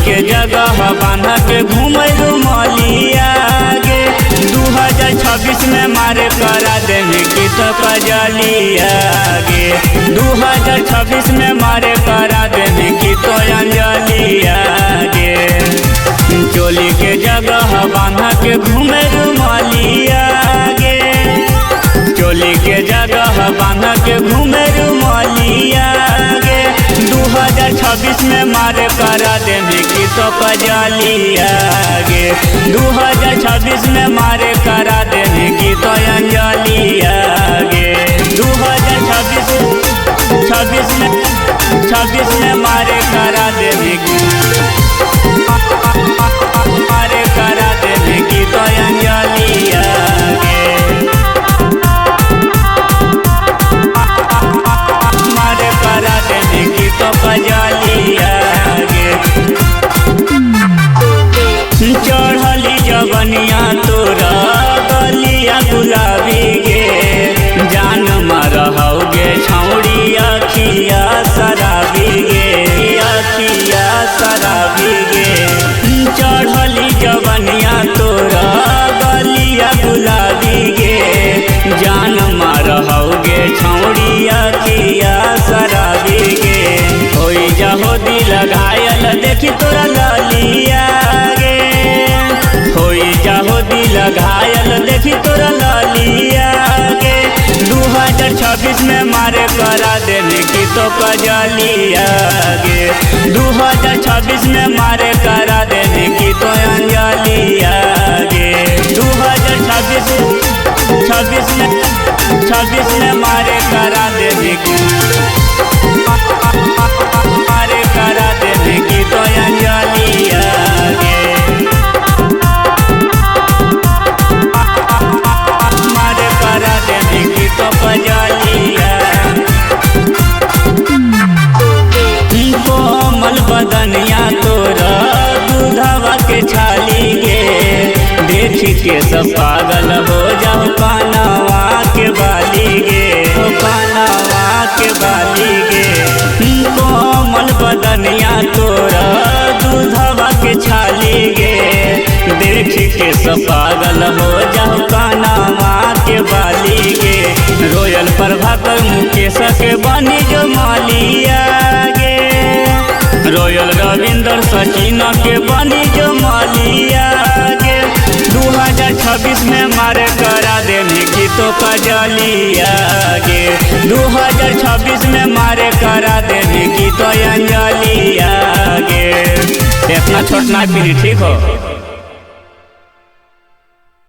के जगह बांधा के घूमे रुमालिया गे। 2026 में मारे करा देने की तो कजलिया गे। 2026 में मारे करा देने की तो अंजलिया गे। चोली के जगह बांधा के घूमे रुमालिया गे। चोली के जगह बांधा के घूमे रुमालिया गे। 2026 में मारे करा देने की तो कजलिया गे। 2026 में मारे करा देने की तो अंजलिया गे। 2026 में मारे करा देने की मारे करा देने की तो अंजलिया गे। मारे करा देने की तो कजलिया गे। चढ़ली जवनिया तोरा गलिया गुलाबी गे। जान मरहौगे छौड़ी अखिया शराबी गे। अखिया शराबी गे। चढ़ली जवनिया तोरा गलिया गुलाबी गे। जान मरहौगे छौड़ी अखिया शराबी गे। होई जाहो दिल घायल देखी तोरा ललिया गे। होई जाहो दिल घायल देखी तोरा ललिया गे। 2026 में मारे करा देने की तो कजलिया गे। 2026 में मारे करा देने की तो अंजलिया गे। 2026 में मारे करा देने की मारे करा देने की तो अंजलिया गे। मारे करा देने की तो कजलिया। कोमल बदनिया तोरा दूधवा के छाली गे। देख के सब पागल हो जाओ कानवा के बाली गे। कानवा के बाली गे। कोमल बदनिया तोरा दूधवा के छाली गे। देख के सब पागल हो जाओ कानवा के बाली गे। रोयल प्रभाकर मुकेश के बनी जो मालिया गे। रोयल रविंदर सचिन के बनी जो मालिया गे। 2026 में मारे करा देने की तो कजलिया गे। 2026 में मारे करा देने की तो अंजलिया गे। इतना छोट ना पीली ठीक हो।